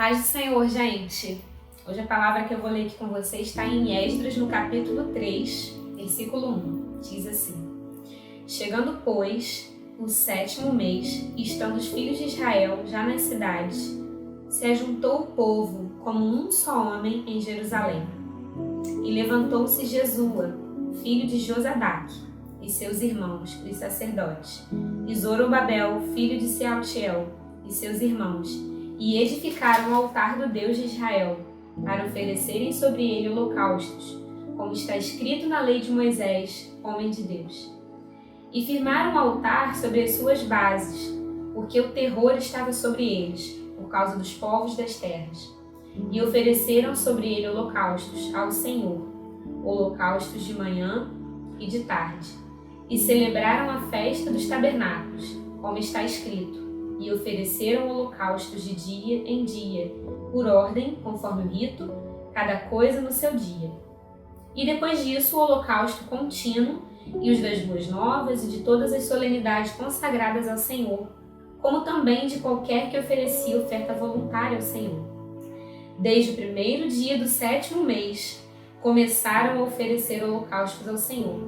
Paz do Senhor, gente. Hoje a palavra que eu vou ler aqui com vocês está em Esdras, no capítulo 3, versículo 1. Diz assim: Chegando, pois, o 7º mês, e estando os filhos de Israel já nas cidades, se ajuntou o povo como um só homem em Jerusalém. E levantou-se Jesua, filho de Josadaque, e seus irmãos, os sacerdotes, e Zorobabel, filho de Sealtiel, e seus irmãos, e edificaram o altar do Deus de Israel, para oferecerem sobre ele holocaustos, como está escrito na lei de Moisés, homem de Deus. E firmaram o altar sobre as suas bases, porque o terror estava sobre eles, por causa dos povos das terras. E ofereceram sobre ele holocaustos ao Senhor, holocaustos de manhã e de tarde. E celebraram a festa dos tabernáculos, como está escrito, e ofereceram holocaustos de dia em dia, por ordem, conforme o rito, cada coisa no seu dia. E depois disso o holocausto contínuo e os das boas novas e de todas as solenidades consagradas ao Senhor, como também de qualquer que oferecia oferta voluntária ao Senhor. Desde o primeiro dia do 7º mês, começaram a oferecer holocaustos ao Senhor.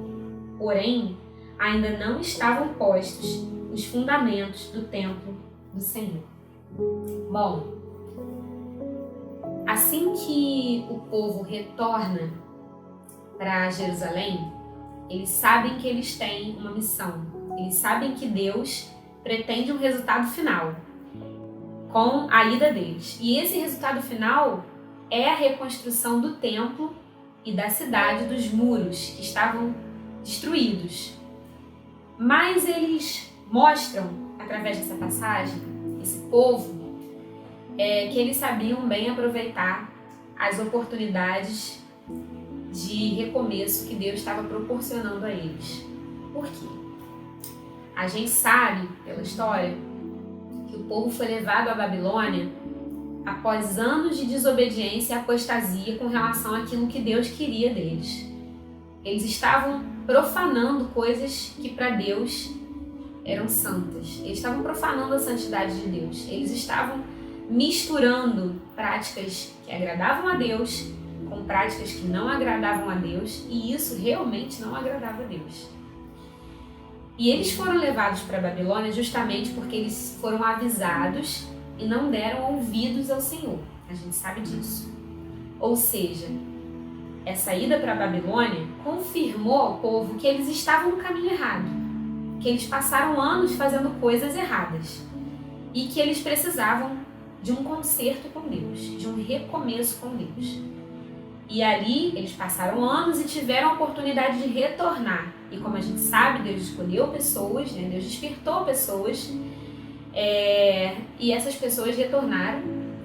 Porém, ainda não estavam postos os fundamentos do templo do Senhor. Bom, assim que o povo retorna para Jerusalém, eles sabem que eles têm uma missão. Eles sabem que Deus pretende um resultado final com a ida deles. E esse resultado final é a reconstrução do templo e da cidade, dos muros que estavam destruídos. Mas eles mostram, através dessa passagem, esse povo, que eles sabiam bem aproveitar as oportunidades de recomeço que Deus estava proporcionando a eles. Por quê? A gente sabe, pela história, que o povo foi levado à Babilônia após anos de desobediência e apostasia com relação àquilo que Deus queria deles. Eles estavam profanando coisas que para Deus eram santas. Eles estavam profanando a santidade de Deus. Eles estavam misturando práticas que agradavam a Deus com práticas que não agradavam a Deus, e isso realmente não agradava a Deus. E eles foram levados para a Babilônia justamente porque eles foram avisados e não deram ouvidos ao Senhor. A gente sabe disso. Ou seja, essa ida para a Babilônia confirmou ao povo que eles estavam no caminho errado, que eles passaram anos fazendo coisas erradas e que eles precisavam de um conserto com Deus, de um recomeço com Deus. E ali eles passaram anos e tiveram a oportunidade de retornar. E como a gente sabe, Deus escolheu pessoas, né? Deus despertou pessoas, e essas pessoas retornaram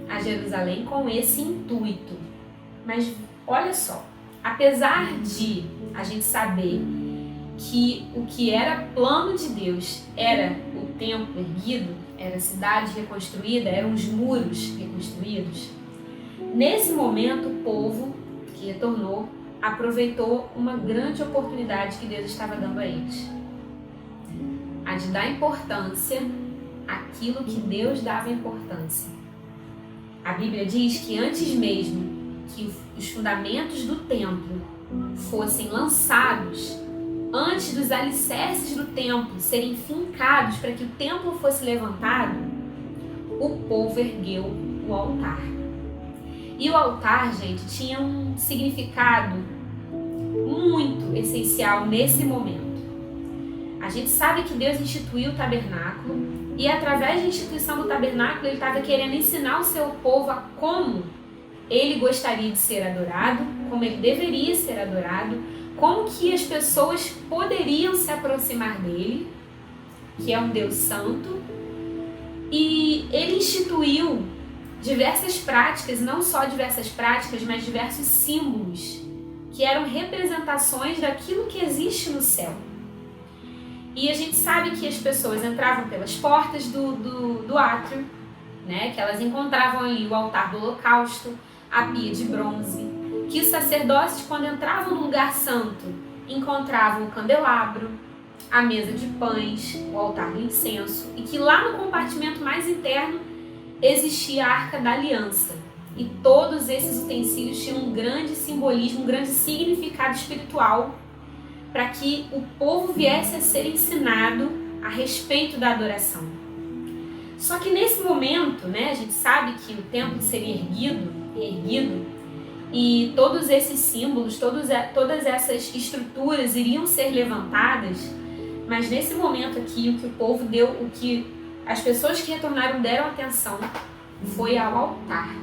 a Jerusalém com esse intuito. Mas olha só, apesar de a gente saber que o que era plano de Deus era o templo erguido, era a cidade reconstruída, eram os muros reconstruídos, nesse momento o povo que retornou aproveitou uma grande oportunidade que Deus estava dando a eles, a de dar importância àquilo que Deus dava importância. A Bíblia diz que antes mesmo que os fundamentos do templo fossem lançados, antes dos alicerces do templo serem fincados para que o templo fosse levantado, o povo ergueu o altar. E o altar, gente, tinha um significado muito essencial nesse momento. A gente sabe que Deus instituiu o tabernáculo e através da instituição do tabernáculo ele estava querendo ensinar o seu povo a como ele gostaria de ser adorado, como ele deveria ser adorado, como que as pessoas poderiam se aproximar dele, que é um Deus santo. E ele instituiu diversas práticas, não só diversas práticas, mas diversos símbolos, que eram representações daquilo que existe no céu. E a gente sabe que as pessoas entravam pelas portas do átrio, né? Que elas encontravam ali o altar do holocausto, a pia de bronze, que os sacerdotes, quando entravam no lugar santo, encontravam o candelabro, a mesa de pães, o altar do incenso, e que lá no compartimento mais interno existia a Arca da Aliança. E todos esses utensílios tinham um grande simbolismo, um grande significado espiritual para que o povo viesse a ser ensinado a respeito da adoração. Só que nesse momento, a gente sabe que o templo seria erguido e todos esses símbolos, todas essas estruturas iriam ser levantadas, mas nesse momento aqui o que o povo deu, o que as pessoas que retornaram deram atenção foi ao altar.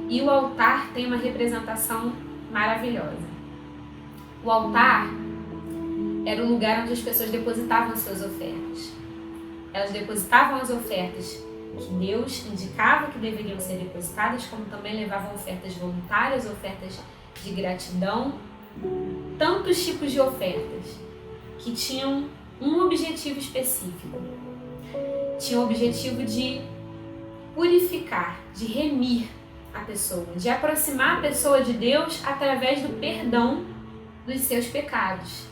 E o altar tem uma representação maravilhosa. O altar era o lugar onde as pessoas depositavam as suas ofertas. Elas depositavam as ofertas que Deus indicava que deveriam ser depositadas, como também levavam ofertas voluntárias, ofertas de gratidão, tantos tipos de ofertas que tinham um objetivo específico. Tinha o objetivo de purificar, de remir a pessoa, de aproximar a pessoa de Deus através do perdão dos seus pecados,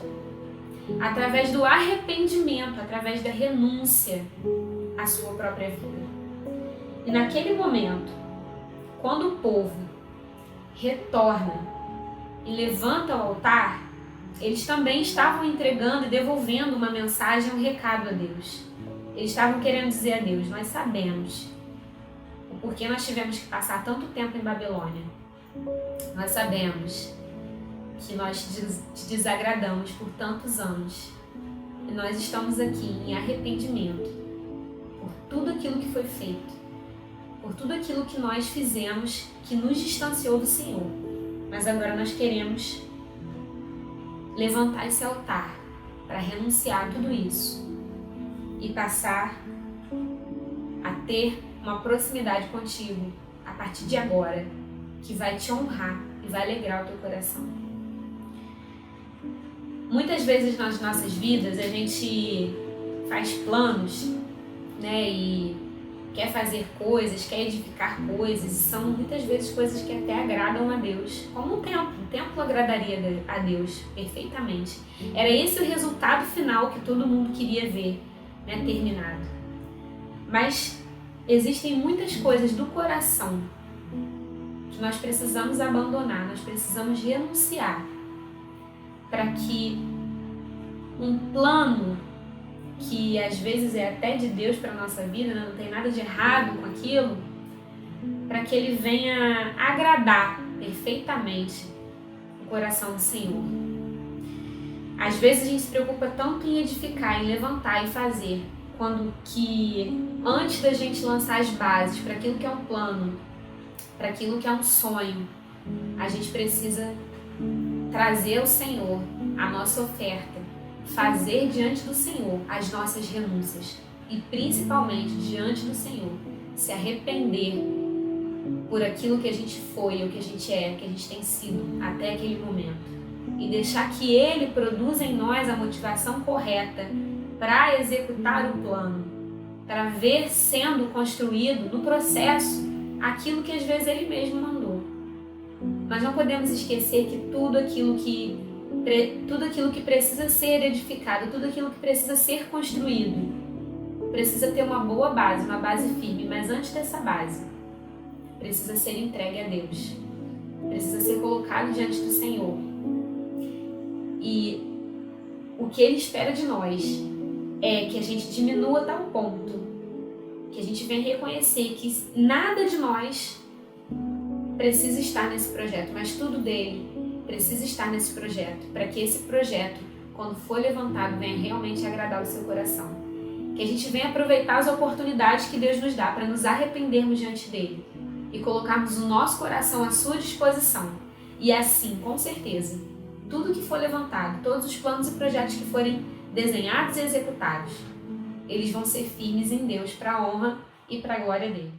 através do arrependimento, através da renúncia à sua própria vida. E naquele momento, quando o povo retorna e levanta o altar, eles também estavam entregando e devolvendo uma mensagem, um recado a Deus. Eles estavam querendo dizer a Deus: nós sabemos o porquê nós tivemos que passar tanto tempo em Babilônia. Nós sabemos que nós te desagradamos por tantos anos. E nós estamos aqui em arrependimento por tudo aquilo que foi feito, por tudo aquilo que nós fizemos que nos distanciou do Senhor. Mas agora nós queremos levantar esse altar para renunciar a tudo isso e passar a ter uma proximidade contigo a partir de agora, que vai te honrar e vai alegrar o teu coração. Muitas vezes nas nossas vidas a gente faz planos, e quer fazer coisas, quer edificar coisas, e são muitas vezes coisas que até agradam a Deus, como um templo agradaria a Deus perfeitamente. Era esse o resultado final que todo mundo queria ver, terminado. Mas existem muitas coisas do coração que nós precisamos abandonar, nós precisamos renunciar para que um plano que às vezes é até de Deus para a nossa vida, não tem nada de errado com aquilo, para que ele venha agradar perfeitamente o coração do Senhor. Às vezes a gente se preocupa tanto em edificar, em levantar e fazer, quando que antes da gente lançar as bases para aquilo que é um plano, para aquilo que é um sonho, a gente precisa trazer ao Senhor a nossa oferta, fazer diante do Senhor as nossas renúncias e principalmente diante do Senhor se arrepender por aquilo que a gente foi, o que a gente é, o que a gente tem sido até aquele momento e deixar que Ele produza em nós a motivação correta para executar o plano, para ver sendo construído no processo aquilo que às vezes Ele mesmo mandou. Nós não podemos esquecer que tudo aquilo que precisa ser edificado, tudo aquilo que precisa ser construído, precisa ter uma boa base, uma base firme, mas antes dessa base, precisa ser entregue a Deus, precisa ser colocado diante do Senhor. E o que Ele espera de nós é que a gente diminua a tal ponto, que a gente venha reconhecer que nada de nós precisa estar nesse projeto, mas tudo dele precisa estar nesse projeto, para que esse projeto, quando for levantado, venha realmente agradar o seu coração. Que a gente venha aproveitar as oportunidades que Deus nos dá para nos arrependermos diante dele e colocarmos o nosso coração à sua disposição. E assim, com certeza, tudo que for levantado, todos os planos e projetos que forem desenhados e executados, eles vão ser firmes em Deus para a honra e para a glória dele.